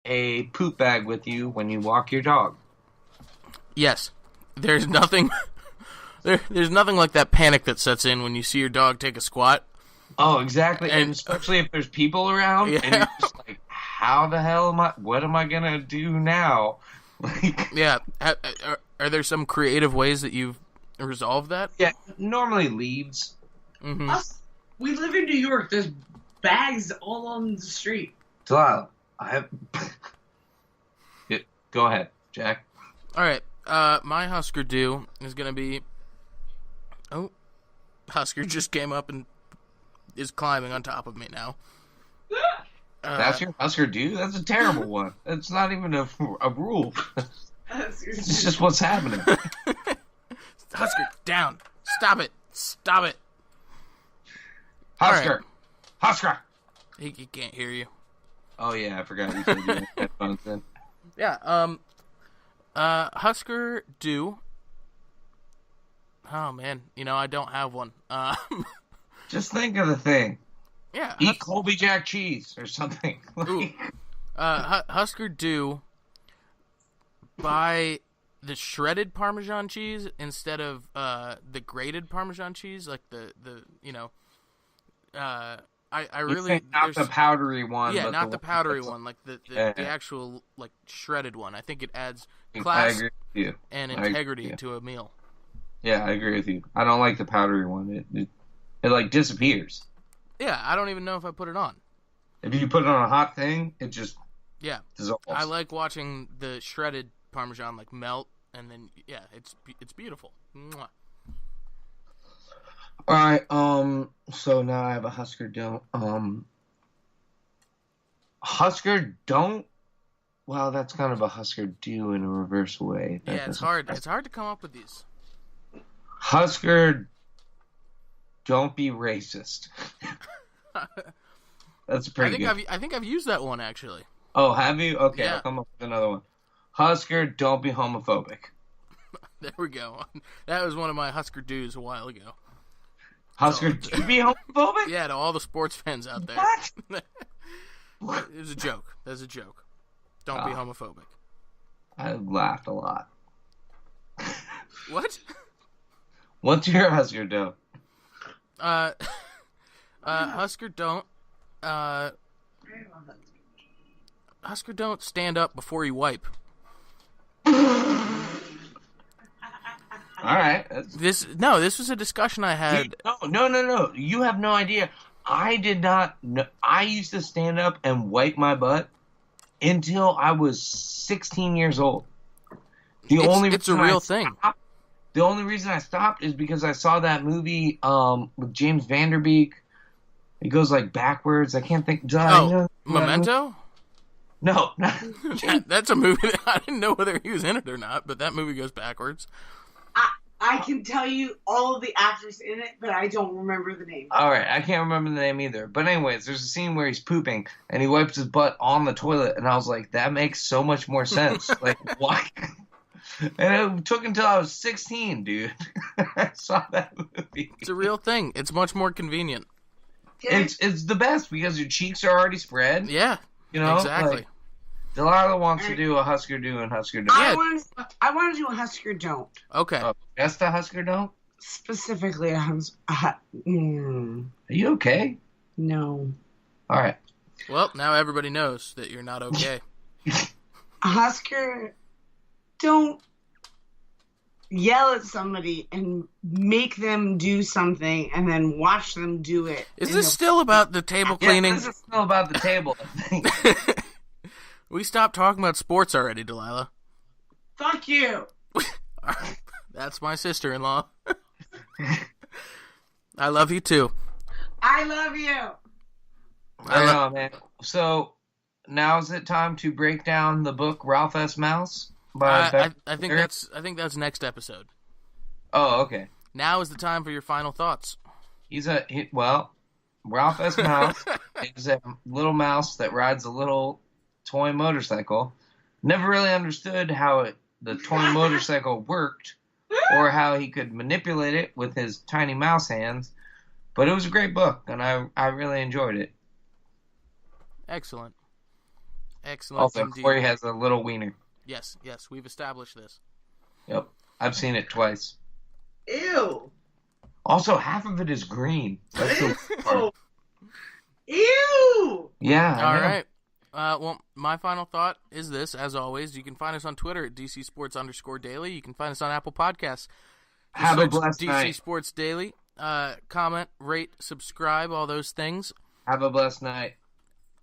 a poop bag with you when you walk your dog. Yes. There's nothing there's nothing like that panic that sets in when you see your dog take a squat. Oh, exactly. And And especially if there's people around and yeah. you're just like, how the hell what am I going to do now? Like, Yeah. Are there some creative ways that you've resolved that? yeah, normally leaves. Mm-hmm. We live in New York. There's bags all on the street. Delilah, I have... Yeah, go ahead, Jack. All right. My Husker do is going to be... Oh. Husker just came up and is climbing on top of me now. That's your Husker do? That's a terrible one. That's not even a rule. It's just what's happening. Husker, down. Stop it. Stop it. Husker. All right. Husker. He can't hear you. Oh, yeah, I forgot you said you had headphones in. Yeah, Husker do. Oh, man. I don't have one. Just think of the thing. Yeah. Eat Colby Jack cheese or something. Ooh. Husker do buy the shredded Parmesan cheese instead of the grated Parmesan cheese, like I really not the powdery one. yeah, but not the powdery one, like the actual like shredded one. I think it adds class agree with you. and I agree integrity with you. to a meal. Yeah, I agree with you. I don't like the powdery one. It like disappears. Yeah, I don't even know if I put it on. If you put it on a hot thing, it just Yeah, dissolves. I like watching the shredded Parmesan like melt, and then yeah, it's beautiful. Mwah. All right. So now I have a Husker don't. Husker don't. Well, that's kind of a Husker do in a reverse way. Yeah, it's hard. It's hard to come up with these. Husker don't be racist. That's pretty good. I think I've used that one actually. Oh, have you? Okay, Yeah. I'll come up with another one. Husker don't be homophobic. There we go. That was one of my Husker do's a while ago. Husker do be homophobic? Yeah, to all the sports fans out there. What? It was a joke. That's a joke. Don't be homophobic. I laughed a lot. What? What's your Husker do? Husker don't. Husker don't stand up before you wipe. All right. This was a discussion I had. No. You have no idea. I did not know. I used to stand up and wipe my butt until I was 16 years old. It's a real thing. The only reason I stopped is because I saw that movie with James Van Der Beek. It goes like backwards. I can't think. Memento? No. That's a movie that I didn't know whether he was in it or not, but that movie goes backwards. I can tell you all of the actors in it, but I don't remember the name. All right, I can't remember the name either. But anyways, there's a scene where he's pooping and he wipes his butt on the toilet, and I was like, that makes so much more sense. Like, why? And it took until I was 16, dude. I saw that movie. It's a real thing. It's much more convenient. It's the best because your cheeks are already spread. Yeah, you know exactly. Like, Delilah wants to do a Husker do and Husker don't. I want to do a Husker don't. Okay. Just a Husker don't? Specifically a Husker. Are you okay? No. All right. Well, now everybody knows that you're not okay. A Husker don't yell at somebody and make them do something and then watch them do it. Is this still about the table cleaning? Yeah, this is still about the table, I think. We stopped talking about sports already, Delilah. Fuck you. That's my sister-in-law. I love you too. I love you. I know, man. So now is it time to break down the book Ralph S. Mouse? I think that's next episode. Oh, okay. Now is the time for your final thoughts. Ralph S. Mouse is a little mouse that rides a little toy motorcycle. Never really understood how the toy motorcycle worked or how he could manipulate it with his tiny mouse hands, but it was a great book, and I really enjoyed it. Excellent. Excellent Also, indeed. Cory has a little wiener. Yes, we've established this. Yep. I've seen it twice. Ew. Also, half of it is green. That's the Oh. Ew. Yeah, I All know. right. Well, my final thought is this. As always, you can find us on Twitter at DCSports_daily. You can find us on Apple Podcasts. Just Have a search blessed DC night. Sports Daily. Comment, rate, subscribe, all those things. Have a blessed night.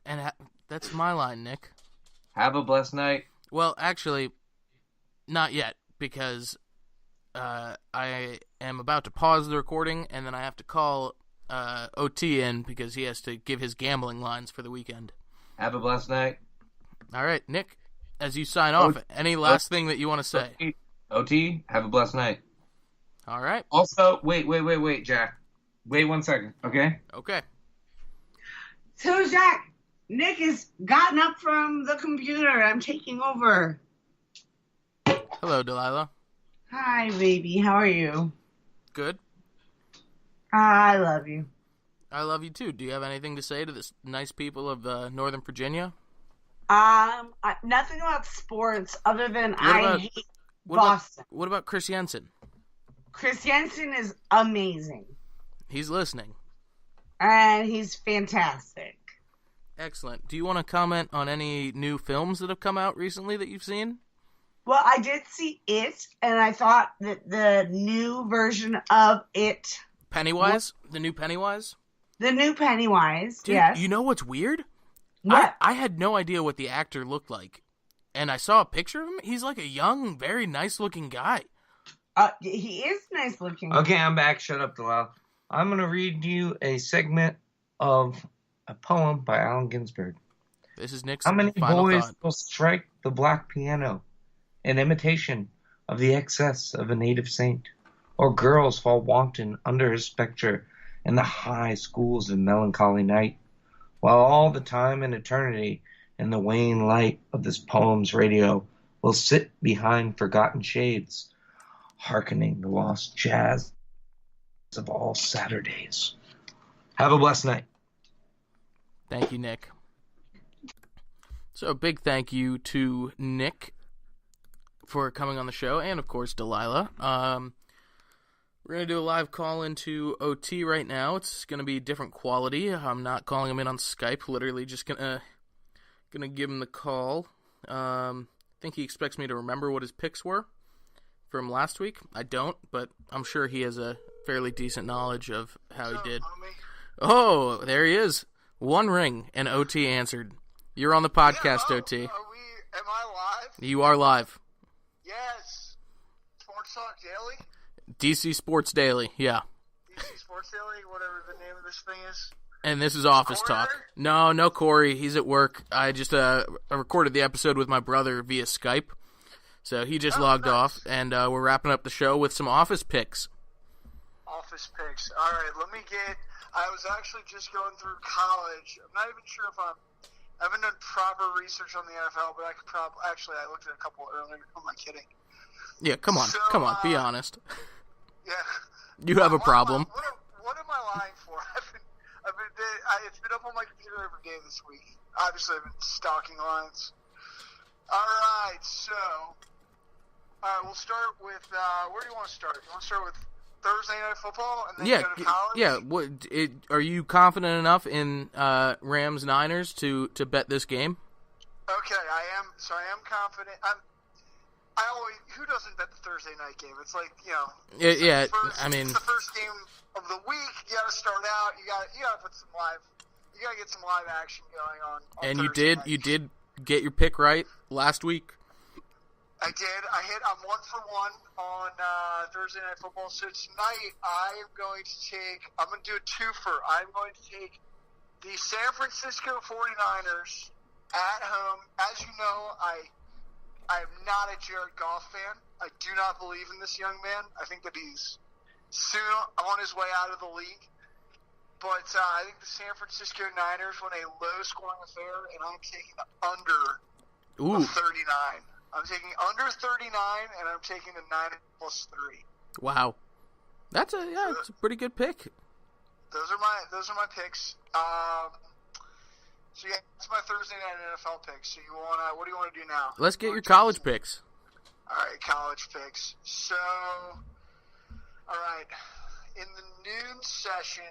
And that's my line, Nick. Have a blessed night. Well, actually, not yet, because I am about to pause the recording, and then I have to call OT in because he has to give his gambling lines for the weekend. Have a blessed night. All right, Nick, as you sign off, any last thing that you want to say? OT, have a blessed night. All right. Also, wait, Jack. Wait 1 second, okay? Okay. So, Jack, Nick has gotten up from the computer. I'm taking over. Hello, Delilah. Hi, baby. How are you? Good. I love you. I love you too. Do you have anything to say to the nice people of Northern Virginia? Nothing about sports other than What I about- hate What Boston. What about Chris Jensen? Chris Jensen is amazing, He's listening. and he's fantastic. Excellent. Do you want to comment on any new films that have come out recently that you've seen? Well, I did see It, and I thought that the new version of It, Pennywise? The new Pennywise? the new Pennywise, Dude, yes. you know what's weird? What? I had no idea what the actor looked like. And I saw a picture of him. He's like a young, very nice-looking guy. He is nice looking. Okay, I'm back. Shut up, Delilah. I'm going to read you a segment of a poem by Allen Ginsberg. This is Nick's How many final boys thought. will strike the black piano in imitation of the excess of a native saint? Or girls fall wanton under his spectre in the high schools of melancholy night, while all the time and eternity in the wan light of this poem's radio will sit behind forgotten shades, hearkening the lost jazz of all Saturdays. Have a blessed night. Thank you, Nick. So a big thank you to Nick for coming on the show, and of course Delilah. We're going to do a live call into OT right now. It's going to be different quality. I'm not calling him in on Skype, literally just going to give him the call. I think he expects me to remember what his picks were from last week. I don't, but I'm sure he has a fairly decent knowledge of how he did. Oh, there he is. One ring, and OT answered. You're on the podcast, OT. Am I live? You are live. Yes. Sports Talk Daily? DC Sports Daily, yeah. DC Sports Daily, whatever the name of this thing is. And this is Office Cory Talk. there? No, Cory. He's at work. I just I recorded the episode with my brother via Skype. So he just logged nice. off, and we're wrapping up the show with some Office picks. Office picks. All right, I was actually just going through college. I'm not even sure if I haven't done proper research on the NFL, but I could probably, actually, I looked at a couple earlier. Who am I kidding? Yeah, come on, be honest. Yeah. You have a problem. What am I lying for? It's been up on my computer every day this week. Obviously, I've been stalking lines. All right, we'll start with, where do you want to start? You want to start with Thursday Night Football and then go to college? Yeah. Are you confident enough in Rams-Niners to bet this game? Okay, I am. So I am confident. Who doesn't bet the Thursday night game? It's like, It's the first game of the week. You got to start out. You got to put some live. You got to get some live action going on. And Thursday night. you did get your pick right last week. I did. I'm 1 for 1 on Thursday Night Football. So tonight I'm going to do a twofer. I'm going to take the San Francisco 49ers at home. As you know, I am not a Jared Goff fan. I do not believe in this young man. I think that he's soon on his way out of the league. But I think the San Francisco Niners win a low-scoring affair, and I'm taking the under of 39. I'm taking under 39, and I'm taking the Niners +3. Wow, it's a pretty good pick. Those are my picks. So yeah, that's my Thursday night NFL picks. So what do you want to do now? Let's get your college picks. All right, college picks. So, all right, in the noon session,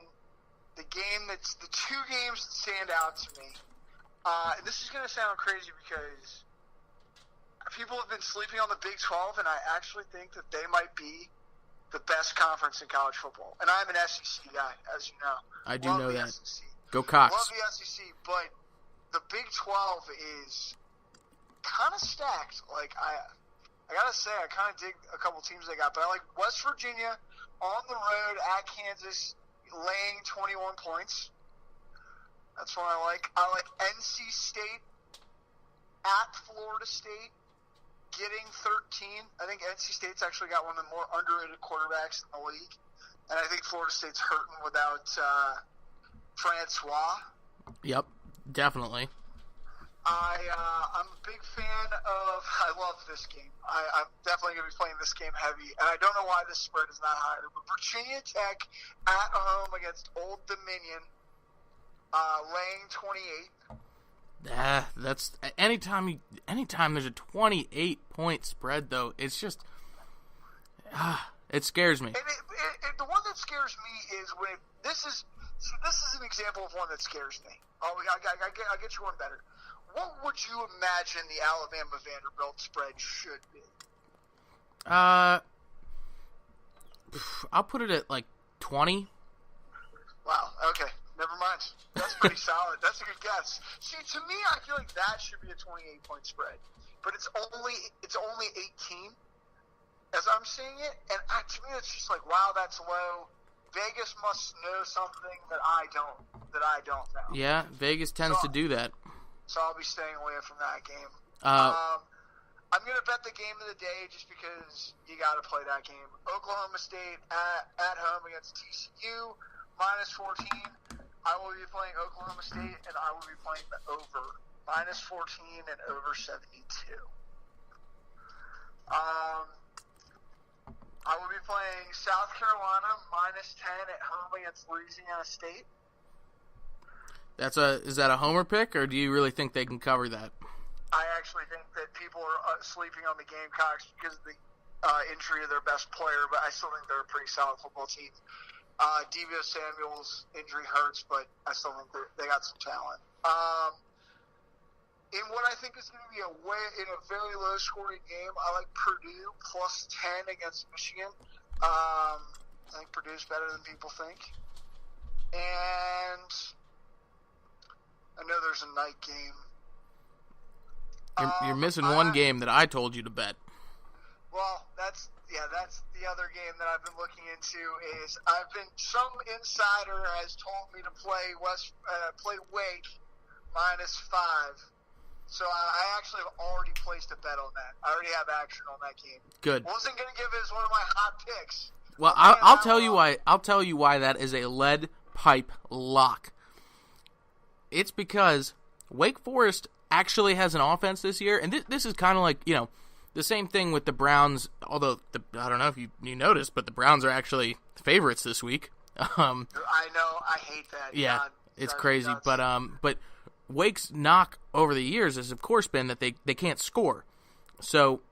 the two games that stand out to me. And this is going to sound crazy because people have been sleeping on the Big 12, and I actually think that they might be the best conference in college football. And I'm an SEC guy, as you know. I do Love know the that. SEC. Go Cox. Love the SEC, but the Big 12 is kind of stacked. Like, I got to say, I kind of dig a couple teams they got, but I like West Virginia on the road at Kansas laying 21 points. That's what I like. I like NC State at Florida State getting 13. I think NC State's actually got one of the more underrated quarterbacks in the league. And I think Florida State's hurting without Francois. Yep, definitely. I'm a big fan of – I love this game. I'm definitely going to be playing this game heavy. And I don't know why this spread is not higher. But Virginia Tech at home against Old Dominion laying 28. That's anytime there's a 28-point spread, though, it's just it scares me. And the one that scares me is when this is an example of one that scares me. I'll get you one better. What would you imagine the Alabama Vanderbilt spread should be? I'll put it at like 20. Wow. Okay. Never mind. That's pretty solid. That's a good guess. See, to me, I feel like that should be a 28-point spread, but it's only 18 as I'm seeing it, and to me, it's just like, wow, that's low. Vegas must know something that I don't know. Yeah, Vegas tends to do that. So I'll be staying away from that game. I'm going to bet the game of the day just because you got to play that game. Oklahoma State at home against TCU, -14. I will be playing Oklahoma State, and I will be playing the over, -14 and over 72. I will be playing South Carolina, -10 at home against Louisiana State. Is that a homer pick, or do you really think they can cover that? I actually think that people are sleeping on the Gamecocks because of the injury of their best player, but I still think they're a pretty solid football team. Deebo Samuel's injury hurts, but I still think they got some talent. In what I think is going to be a very low-scoring game, I like Purdue +10 against Michigan. I think Purdue's better than people think. And I know there's a night game. You're missing one game that I told you to bet. Well, that's the other game that I've been looking into. Is some insider has told me to play Wake -5. So I actually have already placed a bet on that. I already have action on that game. Good. Wasn't going to give it as one of my hot picks. Well, I'll tell you why. I'll tell you why that is a lead pipe lock. It's because Wake Forest actually has an offense this year, and this is kind of like, the same thing with the Browns, although I don't know if you noticed, but the Browns are actually favorites this week. I know. I hate that. Yeah, God, it's that's crazy. nuts. But Wake's knock over the years has, of course, been that they can't score. So,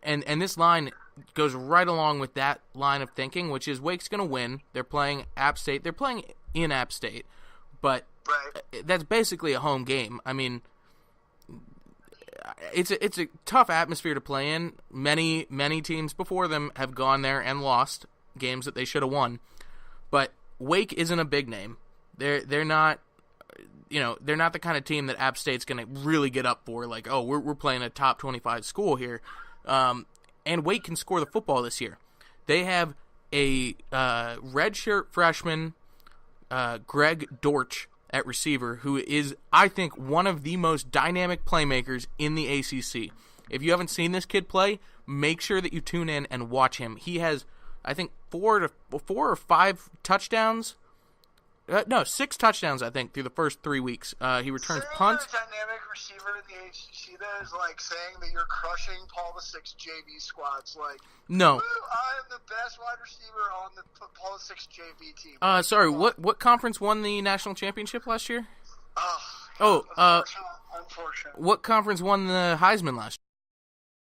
and this line goes right along with that line of thinking, which is Wake's going to win. They're playing App State. They're playing in App State, but that's basically a home game. I mean, it's a tough atmosphere to play in. Many teams before them have gone there and lost games that they should have won. But Wake isn't a big name. They're not. They're not the kind of team that App State's going to really get up for. Like, oh, we're playing a top 25 school here. And Wake can score the football this year. They have a redshirt freshman, Greg Dortch, at receiver, who is, I think, one of the most dynamic playmakers in the ACC. If you haven't seen this kid play, make sure that you tune in and watch him. He has, I think, 4 or 5 touchdowns. 6 touchdowns, I think, through the first 3 weeks. He returns punts. The dynamic receiver in the ACC, that is like saying that you're crushing Paul VI JV squads. Like, no, I am the best wide receiver on the Paul VI JV team. Sorry, what conference won the national championship last year? Oh, Oh, Unfortunate. what conference won the Heisman last